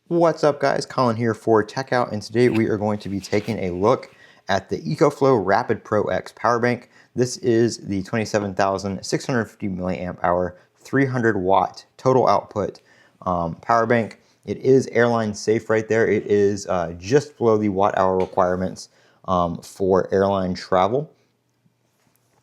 What's up, guys? Colin here for Techout, and today we are going to be taking a look at the EcoFlow Rapid Pro X power bank. This is the 27,650 milliamp hour, 300 watt total output power bank. It is airline safe right there. It is just below the watt hour requirements for airline travel.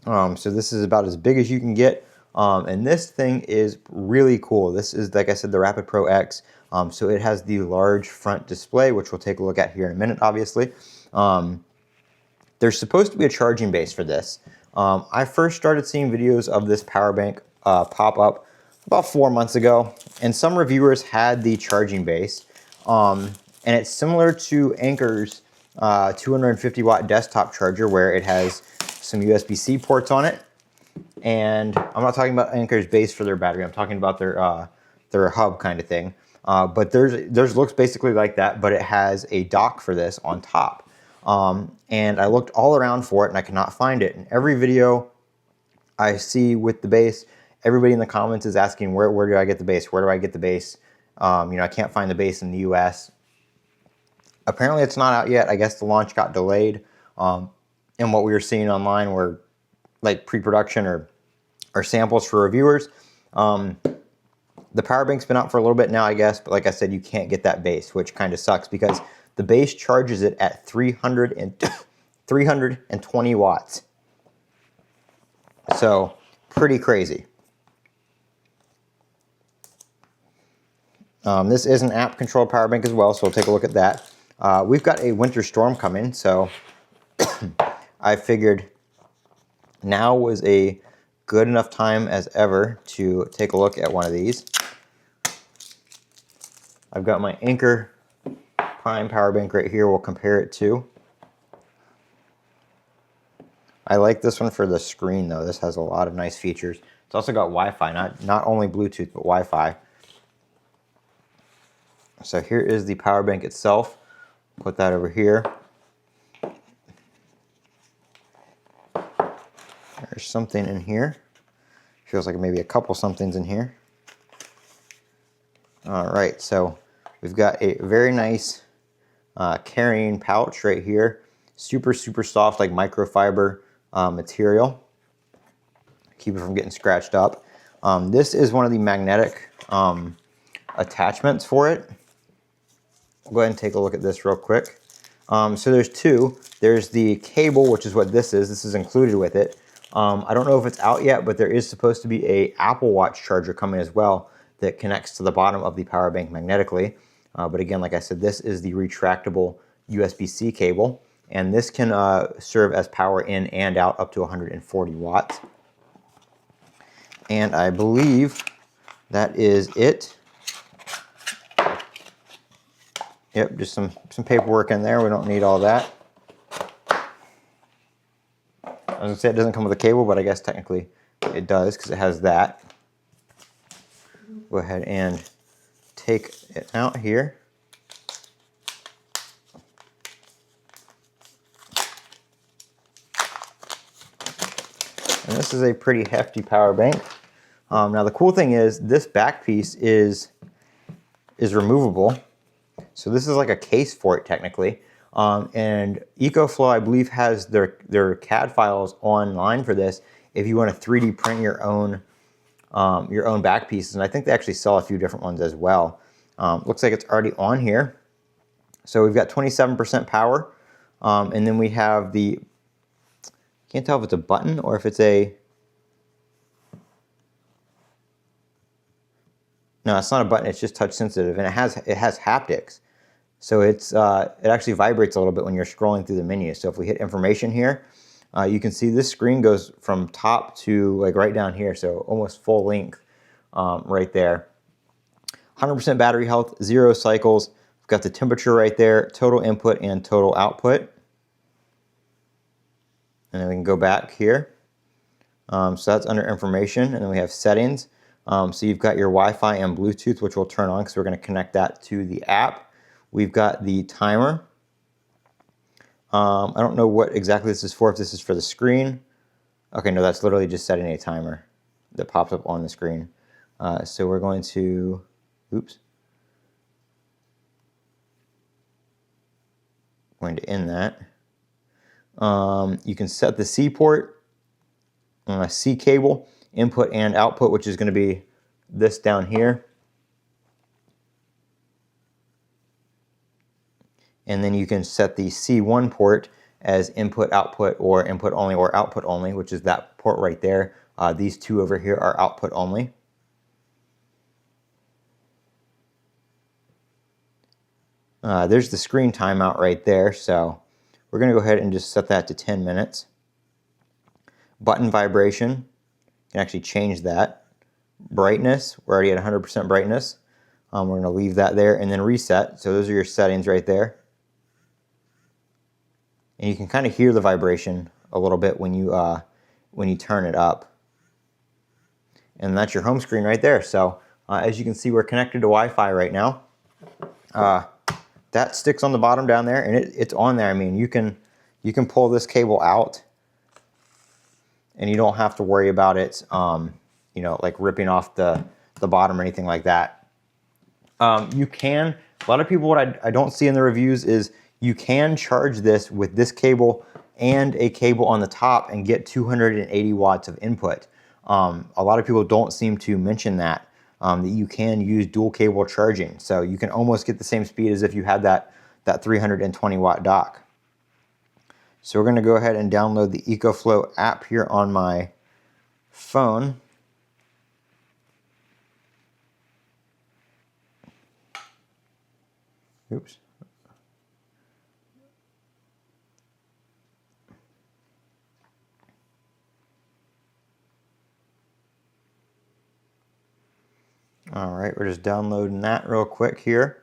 So this is about as big as you can get. And this thing is really cool. This is, like I said, the Rapid Pro X. So it has the large front display, which we'll take a look at here in a minute, obviously. There's supposed to be a charging base for this. I first started seeing videos of this power bank pop up about 4 months ago, and some reviewers had the charging base. And it's similar to Anker's 250 watt desktop charger, where it has some USB-C ports on it. And I'm not talking about Anker's base for their battery. I'm talking about their hub kind of thing. But theirs looks basically like that, but it has a dock for this on top. And I looked all around for it and I cannot find it. In every video I see with the base, everybody in the comments is asking, where do I get the base? Where do I get the base? I can't find the base in the US. Apparently it's not out yet. I guess the launch got delayed. And what we were seeing online were like pre-production or samples for reviewers. The power bank's been out for a little bit now, I guess, but like I said, you can't get that base, which kind of sucks because the base charges it at 320 watts. So pretty crazy. This is an app controlled power bank as well, so we'll take a look at that. We've got a winter storm coming, so I figured now was a good enough time as ever to take a look at one of these. I've got my Anker Prime power bank right here. We'll compare it to. I like this one for the screen though. This has a lot of nice features. It's also got Wi-Fi, not only Bluetooth, but Wi-Fi. So here is the power bank itself. Put that over here. There's something in here. Feels like maybe a couple somethings in here. All right, so we've got a very nice carrying pouch right here. Super soft, like microfiber material. Keep it from getting scratched up. This is one of the magnetic attachments for it. I'll go ahead and take a look at this real quick. So there's two. There's the cable, which is what this is. This is included with it. I don't know if it's out yet, but there is supposed to be a Apple Watch charger coming as well that connects to the bottom of the power bank magnetically. But again, like I said, this is the retractable USB-C cable, and this can serve as power in and out up to 140 watts. And I believe that is it. Yep, just some paperwork in there. We don't need all that. I was gonna say it doesn't come with a cable, but I guess technically it does because it has that. Go ahead and take it out here. And this is a pretty hefty power bank. Now the cool thing is this back piece is removable. So this is like a case for it technically. And EcoFlow, I believe, has their CAD files online for this if you want to 3D print your own back pieces. And I think they actually sell a few different ones as well. Looks like it's already on here. So we've got 27% power. And then we have the, can't tell if it's a button or if it's a, no, it's not a button, it's just touch sensitive, and it has haptics. So it actually vibrates a little bit when you're scrolling through the menu. So if we hit information here, you can see this screen goes from top to like right down here, so almost full length right there. 100% battery health, 0 cycles. We've got the temperature right there, total input and total output. And then we can go back here. So that's under information, and then we have settings. So you've got your Wi-Fi and Bluetooth, which we'll turn on because we're going to connect that to the app. We've got the timer. I don't know what exactly this is for, if this is for the screen. Okay, no, that's literally just setting a timer that pops up on the screen. So we're going to, oops. going to end that. You can set the C port on a C cable, input and output, which is going to be this down here. And then you can set the C1 port as input, output, or input only, or output only, which is that port right there. These two over here are output only. There's the screen timeout right there, so we're going to go ahead and just set that to 10 minutes. Button vibration, you can actually change that. Brightness, we're already at 100% brightness. We're going to leave that there, and then reset. So those are your settings right there. And you can kind of hear the vibration a little bit when you turn it up. And that's your home screen right there. So as you can see, we're connected to Wi-Fi right now. That sticks on the bottom down there, and it's on there. I mean, you can pull this cable out, and you don't have to worry about it, you know, like ripping off the bottom or anything like that. You can. A lot of people, what I don't see in the reviews is you can charge this with this cable and a cable on the top and get 280 watts of input. A lot of people don't seem to mention that you can use dual cable charging. So you can almost get the same speed as if you had that 320 watt dock. So we're going to go ahead and download the EcoFlow app here on my phone. Oops. All right, we're just downloading that real quick here.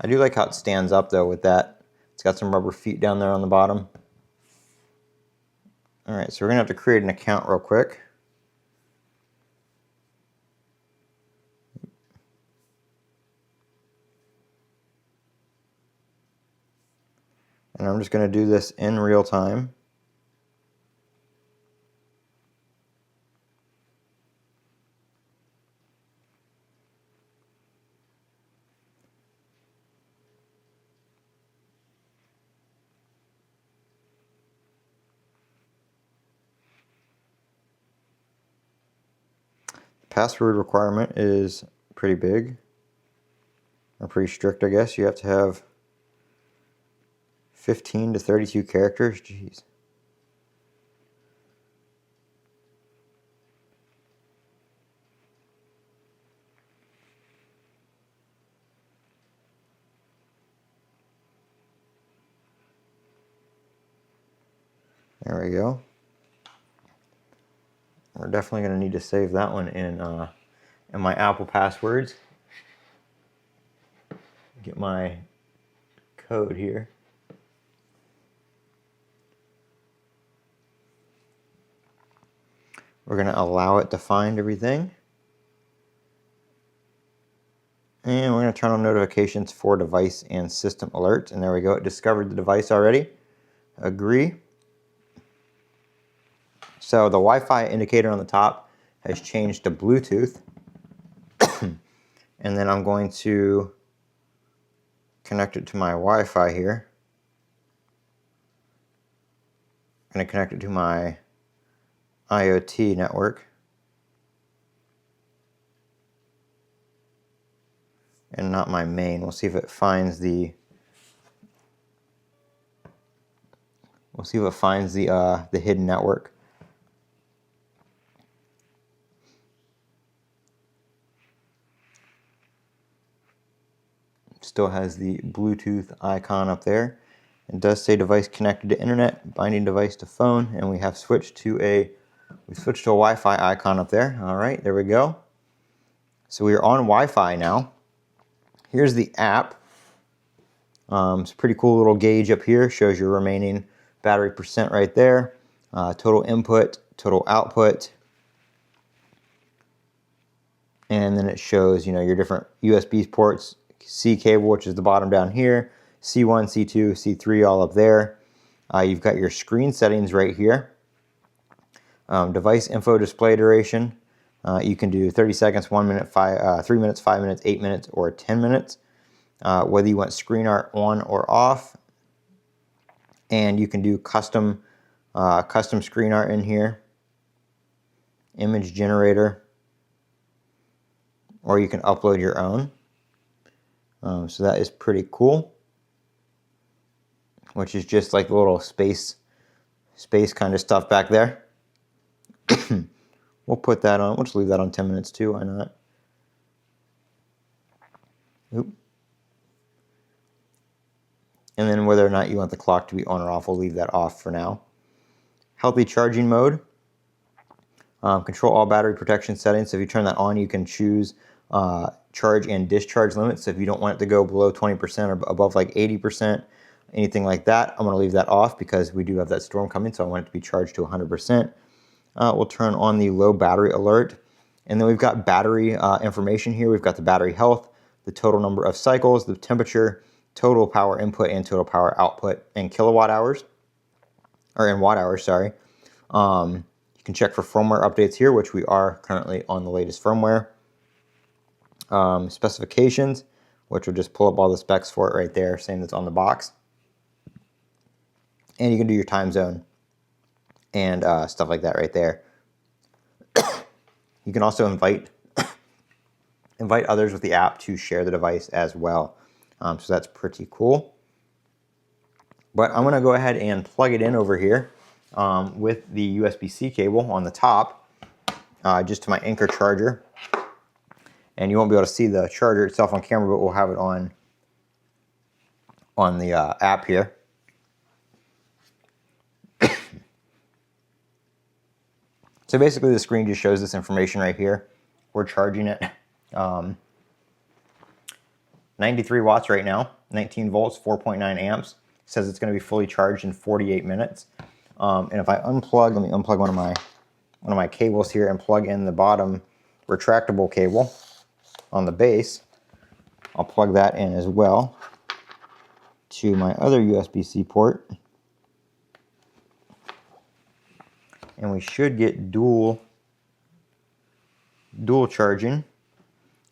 I do like how it stands up though with that. It's got some rubber feet down there on the bottom. All right, so we're gonna have to create an account real quick. And I'm just going to do this in real time. Password requirement is pretty big, or pretty strict, I guess. You have to have 15 to 32 characters. Jeez. There we go. We're definitely going to need to save that one in my Apple passwords. Get my code here. We're going to allow it to find everything. And we're going to turn on notifications for device and system alerts. And there we go. It discovered the device already. Agree. So the Wi-Fi indicator on the top has changed to Bluetooth. And then I'm going to connect it to my Wi-Fi here. I'm going to connect it to my IoT network. And not my main. We'll see if it finds the hidden network. Still has the Bluetooth icon up there. It does say device connected to internet, binding device to phone, and we have switched to a Wi-Fi icon up there. All right, there we go. So we are on Wi-Fi now. Here's the app. It's a pretty cool little gauge up here. Shows your remaining battery percent right there. Total input, total output. And then it shows, you know, your different USB ports C cable, which is the bottom down here, C1, C2, C3 all up there. You've got your screen settings right here. Device info display duration. You can do 30 seconds, 1 minute, 3 minutes, 5 minutes, 8 minutes, or 10 minutes. Whether you want screen art on or off. And you can do custom screen art in here. Image generator. Or you can upload your own. So that is pretty cool. Which is just like the little space kind of stuff back there. We'll put that on. We'll just leave that on 10 minutes too. Why not? Oop. And then whether or not you want the clock to be on or off, we'll leave that off for now. Healthy charging mode. Control all battery protection settings. So if you turn that on, you can choose charge and discharge limits. So if you don't want it to go below 20% or above like 80%, anything like that, I'm going to leave that off because we do have that storm coming, so I want it to be charged to 100%. We'll turn on the low battery alert. And then we've got battery information here. We've got the battery health, the total number of cycles, the temperature, total power input and total power output in kilowatt hours, or in watt hours, sorry. You can check for firmware updates here, which we are currently on the latest firmware. Specifications, which will just pull up all the specs for it right there, same that's on the box. And you can do your time zone and stuff like that right there. You can also invite others with the app to share the device as well. So that's pretty cool. But I'm going to go ahead and plug it in over here with the USB-C cable on the top, just to my Anchor charger. And you won't be able to see the charger itself on camera, but we'll have it on the app here. So basically the screen just shows this information right here. We're charging it 93 watts right now, 19 volts, 4.9 amps. It says it's going to be fully charged in 48 minutes. And if I unplug, let me unplug one of my cables here and plug in the bottom retractable cable on the base. I'll plug that in as well to my other USB-C port. And we should get dual charging,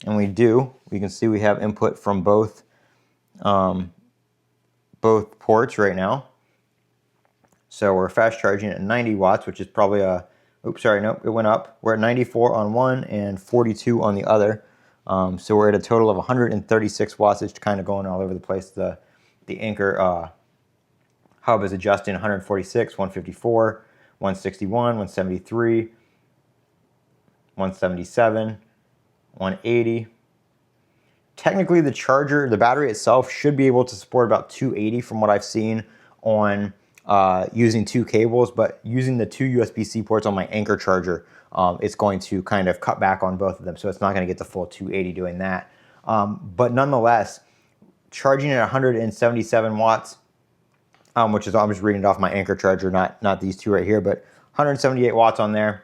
and we do. We can see we have input from both ports right now. So we're fast charging at 90 watts, which is probably oops, sorry, nope, it went up. We're at 94 on one and 42 on the other. So we're at a total of 136 watts. It's kind of going all over the place. The Anchor hub is adjusting 146, 154. 161, 173, 177, 180. Technically the battery itself should be able to support about 280 from what I've seen on using two cables, but using the two USB-C ports on my Anchor charger, it's going to kind of cut back on both of them, so it's not going to get the full 280 doing that. But nonetheless, charging at 177 watts, which is, I'm just reading it off my Anchor charger, not these two right here, but 178 watts on there.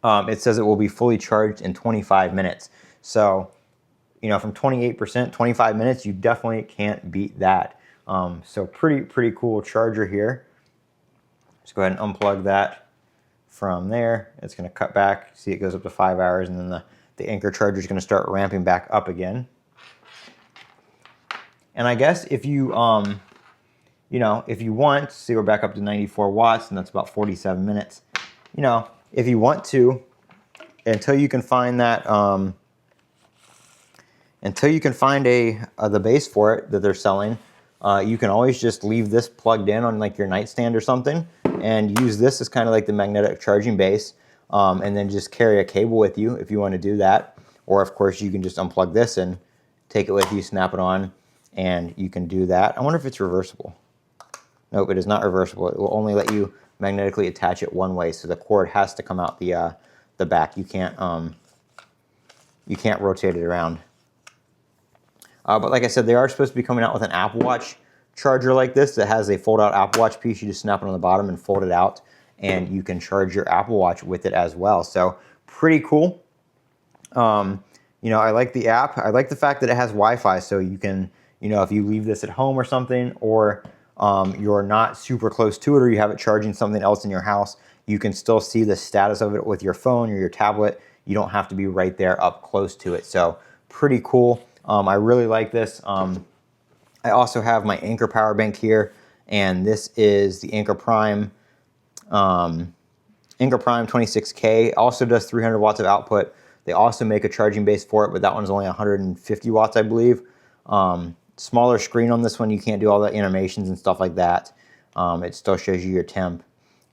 It says it will be fully charged in 25 minutes. So, you know, from 28%, 25 minutes, you definitely can't beat that. So pretty cool charger here. Just go ahead and unplug that from there. It's going to cut back. See, it goes up to 5 hours, and then the Anchor charger is going to start ramping back up again. And I guess if you you know, if you want, see, we're back up to 94 watts, and that's about 47 minutes. You know, if you want to, until you can find that, until you can find the base for it that they're selling, you can always just leave this plugged in on like your nightstand or something, and use this as kind of like the magnetic charging base, and then just carry a cable with you if you want to do that. Or of course, you can just unplug this and take it with you, snap it on, and you can do that. I wonder if it's reversible. Nope, it is not reversible. It will only let you magnetically attach it one way, so the cord has to come out the back. You can't rotate it around. But like I said, they are supposed to be coming out with an Apple Watch charger like this that has a fold-out Apple Watch piece. You just snap it on the bottom and fold it out, and you can charge your Apple Watch with it as well. So pretty cool. You know, I like the app. I like the fact that it has Wi-Fi, so you can, you know, if you leave this at home or something, or you're not super close to it, or you have it charging something else in your house, you can still see the status of it with your phone or your tablet. You don't have to be right there up close to it. So pretty cool. I really like this. I also have my Anker power bank here, and this is the Anker Prime 26K. Also does 300 watts of output. They also make a charging base for it, but that one's only 150 watts, I believe. Smaller screen on this one. You can't do all the animations and stuff like that. It still shows you your temp,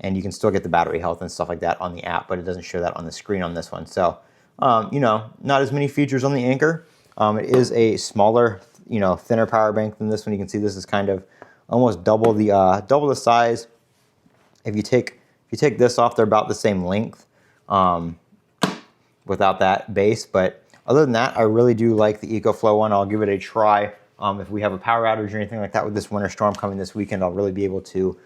and you can still get the battery health and stuff like that on the app, but it doesn't show that on the screen on this one. So, you know, not as many features on the Anker. It is a smaller, you know, thinner power bank than this one. You can see this is kind of almost double the size. If you take this off, they're about the same length without that base. But other than that, I really do like the EcoFlow one. I'll give it a try. If we have a power outage or anything like that with this winter storm coming this weekend, I'll really be able to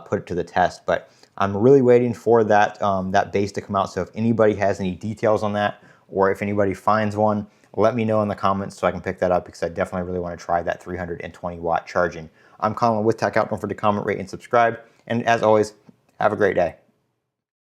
put it to the test. But I'm really waiting for that, that base to come out. So if anybody has any details on that, or if anybody finds one, let me know in the comments so I can pick that up, because I definitely really want to try that 320 watt charging. I'm Colin with Techout. Don't forget to comment, rate, and subscribe. And as always, have a great day.